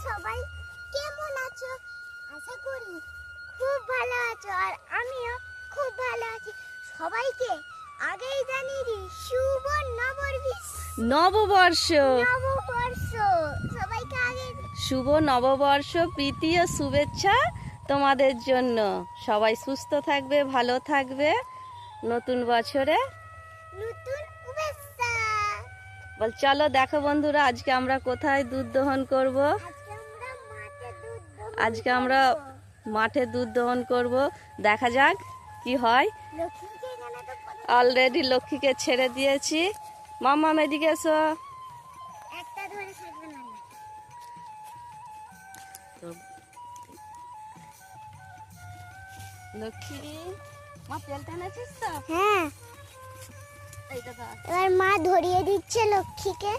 সবাই কেমন আছো? আশা করি খুব ভালো আছো, আর আমিও খুব ভালো আছি। সবাইকে আগেই জানিয়ে দিই শুভ নববর্ষ। নববর্ষ সবাইকে আগে শুভ নববর্ষ, প্রীতি ও শুভেচ্ছা তোমাদের জন্য। সবাই সুস্থ থাকবে, ভালো থাকবে নতুন বছরে। নতুন শুভেচ্ছা। বল চলো দেখো বন্ধুরা, আজকে আমরা কোথায় দুধ দহন করব। আজকে আমরা মাঠে দুধ দহন করব। দেখা যাক কি হয়। অলরেডি লক্ষ্মীকে ছেড়ে দিয়েছি। মামা এদিকে এসো। একটা ধরে থাকবে না। লক্ষ্মী মা তেলটা এনেছিস তো? হ্যাঁ, এইটা ধর। এবার মা ধরিয়ে দিচ্ছে লক্ষ্মীকে।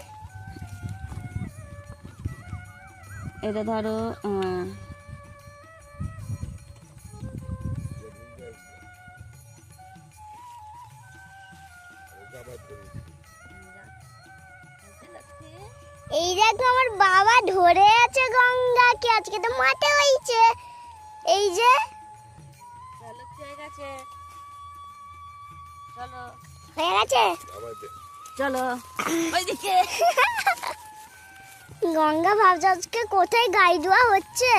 এটা ধরো। এই দেখো আমার বাবা ধরে আছে গঙ্গাকে, আজকে তো মাঠে হয়েছে। এই যে চলো হয়ে গেছে, চলো হয়ে গেছে, চলো ওইদিকে। গঙ্গা ভাবছে আজকে কোথায় গাই ধোয়া হচ্ছে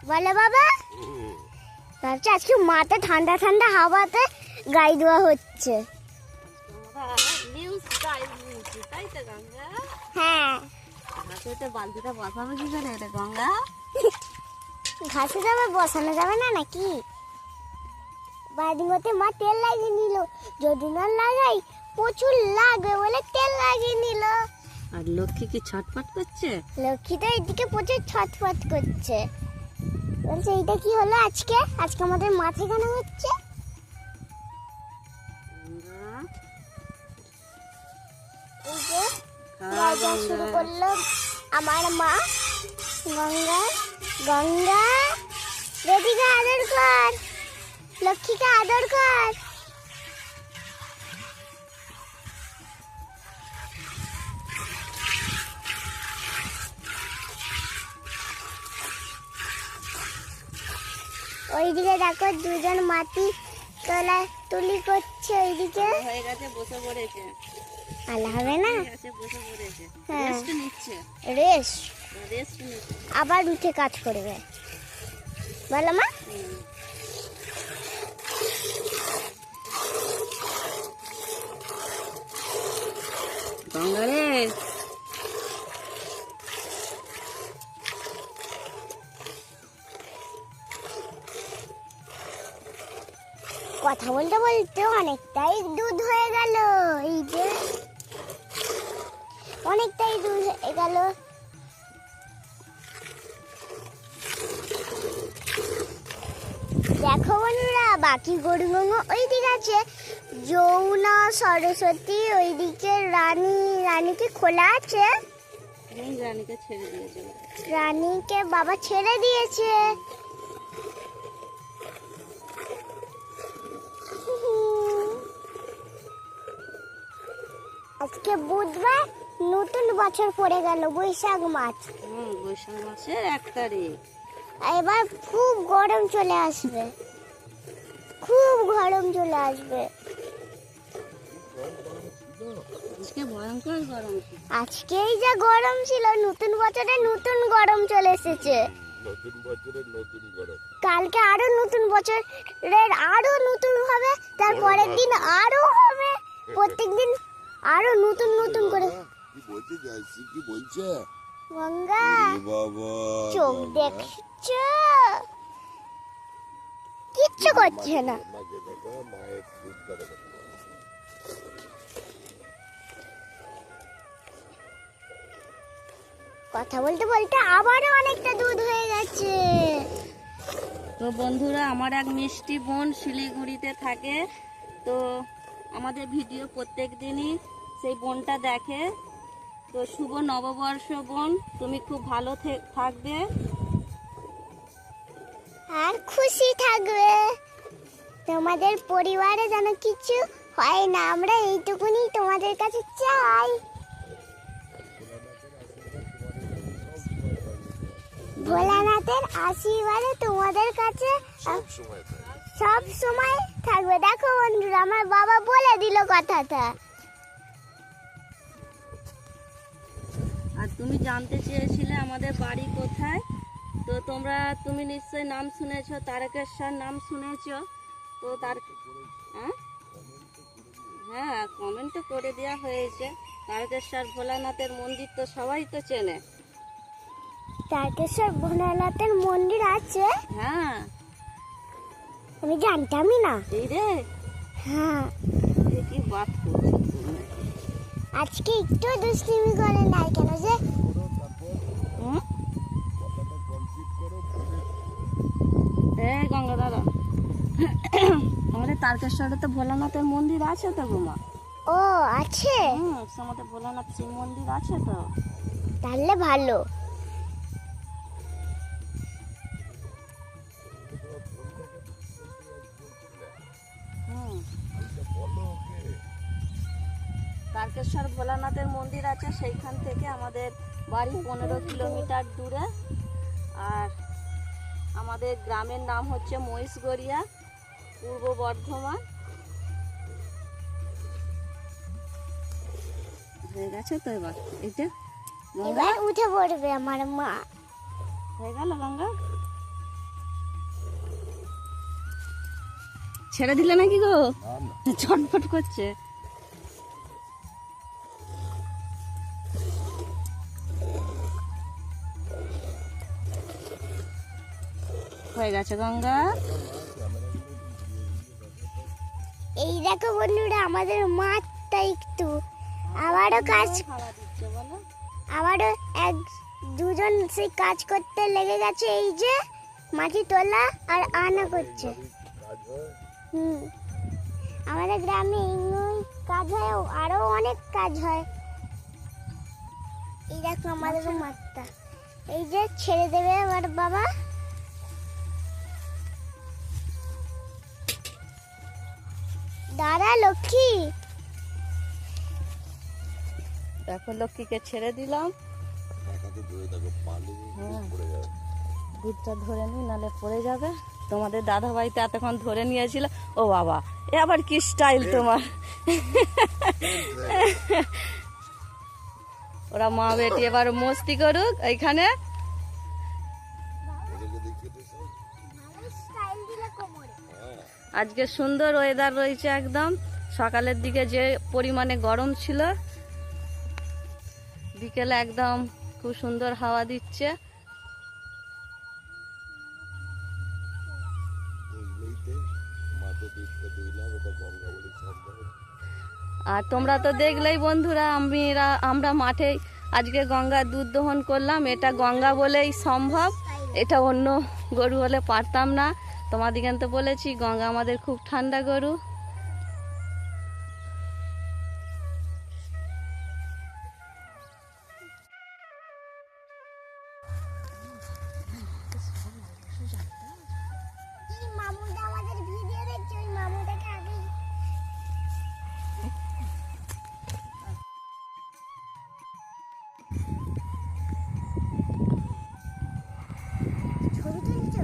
বলে বাবা। ভাবছে আজকে মাঠে ঠান্ডা ঠান্ডা হাওয়াতে গাই ধোয়া হচ্ছে। তাই তো গঙ্গা। হ্যাঁ, হাতে বালতিটা বসাবো কি করে এটা গঙ্গা? ঘাসে যাবে বসানো যাবে না নাকি? বাড়িতে মা তেল লাগিয়ে নিল, যদি না লাগাই প্রচুর লাগবে বলে তেল লাগিয়ে নিল। আর লক্ষ্মী কি ছটফট করছে? লক্ষ্মী তো এদিকে প্রচুর ছটফট করছে। বলছে এইটা কি হলো আজকে? আজকে আমাদের মাঠে কেন হচ্ছে? এই যে গাইটা শুরু করলো আমার মা। গঙ্গা গঙ্গা রেডিকে আদর কর, লক্ষ্মীকে আদর কর। ওইদিকে দেখো দুজন মাটি তোলা তুলি করছে। ওইদিকে হয়ে গেছে, বসে পড়েছে। আলা হবে না, বসে পড়েছে, হ্যাঁ। রেস্ট নিচ্ছে। রেস্ট রেস্ট নিচ্ছে। আবার উঠে কাজ করবে বলো মা। গঙ্গা রে, কথা বলতে বলতে অনেকটাই দুধ হয়ে গেল। এই যে অনেকটাই দুধ হয়ে গেল। দেখো বন্ধুরা, বাকি গরুগুলো ওইদিকে আছে। যমুনা, সরস্বতী, ওইদিকে রানীকে খোলা আছে। রানীকে ছেড়ে দিয়েছে। রানীকে বাবা ছেড়ে দিয়েছে। আজকে বুধবার, নতুন বছর পড়ে গেল, বৈশাখ মাস। বৈশাখ মাসের 1 তারিখ। এবার খুব গরম চলে আসবে, খুব গরম চলে আসবে। আজকে ভয়ঙ্কর গরম। আজকেই যা গরম ছিল, নতুন বছরে নতুন গরম চলে এসেছে। নতুন বছরের নতুন গরম। কালকে আরো নতুন বছরের আরো নতুন হবে, তারপরের দিন আরো হবে, প্রত্যেকদিন আরো নতুন নতুন করে। কি বলছে জয়শ্রী, কি বলছে? গঙ্গা বাবা চোখ দেখছো, কিচ্ছু করছে না। মাকে দেখো, মায়ের দুধ করে দেখো। কথা বলতে বলতে আবারও অনেকটা দুধ হয়ে গেছে। তো বন্ধুরা, আমার এক মিষ্টি বোন শিলিগুড়িতে থাকে। তো আমাদের ভিডিও প্রত্যেক দিনই সেই বোনটা দেখে। তো শুভ নববর্ষ বোন, তুমি খুব ভালো থাকবে আর খুশি থাকবে। তোমাদের পরিবারে যেন কিছু হয় না, আমরা এইটুকুনি তোমাদের কাছে চাই। আমাদের আশীর্বাদে তোমাদের কাছে সব সময় থাকে। সব সময় থাকবে। দেখো বন্ধুরা, আমার বাবা বলে দিল কথাটা। আর তুমি জানতে চেয়েছিলে আমাদের বাড়ি কোথায়, তো তুমি নিশ্চয়ই নাম শুনেছো, তারকেশ্বর নাম শুনেছো। তো হ্যাঁ, কমেন্ট তো করে দেওয়া হয়েছে। তারকেশ্বর ভোলানাথের মন্দির তো সবাই তো চেনে। তারকেশ্বর ভোলানাথের মন্দির আছে? হ্যাঁ, আমি জানতামই না। এই রে, হ্যাঁ, এ কি বাত করছো তুমি? আজকে একটু দুষ্টিমি করে নাই কেন যে? হুম? এই গঙ্গা দাদা, আমাদের তারকেশ্বরে তো ভোলানাথের মন্দির আছে তো গোমা। ও আছে? আমাদের ভোলানাথ শিব মন্দির আছে তো। তাহলে ভালো। তারকেশ্বর ভোলানাথের মন্দির আছে, সেইখান থেকে আমাদের বাড়ি 15 কিলোমিটার দূরে। আর আমাদের গ্রামের নাম হচ্ছে মহিষগড়িয়া, পূর্ব বর্ধমান। হয়ে গেছে তো এবার এটা গঙ্গা, এবার উঠে পড়বে আমার মা। হয়ে গেল গঙ্গা। ছেড়ে দিলে নাকি গো? ছটফট করছে। হয়ে গেছে গঙ্গা। এই দেখো বন্ধুরা, আমাদের মাঠটা একটু আবারও কাজ, হাওয়া দিচ্ছে বলো। আবারও দুজন সেই কাজ করতে লেগে গেছে। এই যে মাটি তোলা আর আনা করছে। আমাদের গ্রামে এই কাজ হয়, আরো অনেক কাজ হয়। এই দেখো আমাদের মাঠটা, এই যে ছেড়ে দেবে আমার বাবা। দাদা লক্ষ্মী, দেখো লক্ষ্মীকে ছেড়ে দিলাম। টাকাতে ধরে দেখো পানি পড়ে যাবে। দুধটা ধরে নি, নালে পড়ে যাবে। তোমাদের দাদা ভাই তো এতক্ষণ ধরে নিয়েছিল। ও বাবা, এ আবার কি স্টাইল তোমার! ওরা মা বেটি এবার মস্তি করুক এইখানে। ওদেরকে দেখিয়ে দে সব। ভালো স্টাইল দিলে কোমরে। আজকে সুন্দর ওয়েদার রয়েছে একদম। সকালের দিকে যে পরিমাণে গরম ছিল, বিকেলে একদম খুব সুন্দর হাওয়া দিচ্ছে। এগুলোইতে মাঠে দুধটা দিলাম, ওটা গঙ্গা বলে সম্ভব। আর তোমরা তো দেখলেই বন্ধুরা, আমরা মাঠে আজকে গঙ্গার দুধ দহন করলাম। এটা গঙ্গা বলেই সম্ভব, এটা অন্য গরু হলে পারতাম না। তোমাদিকে তো বলেছি গঙ্গা আমাদের খুব ঠান্ডা গরু। এই মামুটা আমাদের ভিডিও দেখছে, ওই মামুটাকে আগে ছবি তুলছো।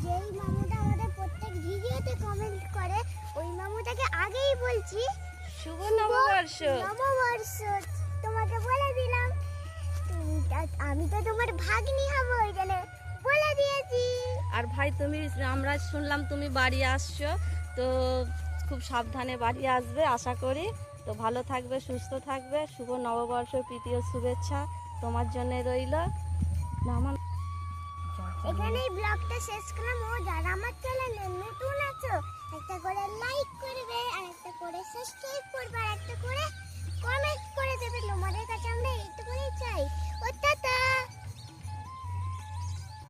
যেই মামুটা আমাদের প্রত্যেক ভিডিওতে কমেন্ট করে, ওই মামুটাকে আগেই বলছি শুভ নববর্ষ। নববর্ষ। তোমাকে বলে দিলাম, আমি তো তোমার ভাগ্নি হব, ওই জন্য বলে দিয়েছি। আর ভাই আমরা শুনলাম তুমি বাড়ি আসছো, তো খুব সাবধানে বাড়ি আসবে আশা করি। তো ভালো থাকবে, সুস্থ থাকবে। শুভ নববর্ষ, প্রীতীয় শুভেচ্ছা তোমার জন্য রইল। এখানেই ব্লগটা শেষ করলাম। ও যারা আমার চ্যানেলে নতুন আছো, একটা করে লাইক করবে, আর একটা করে সাবস্ক্রাইব করবে, আর একটা করে কমেন্ট করে দেবে। তোমাদের কাছে আমরা এইটুকুই চাই। ও টাটা।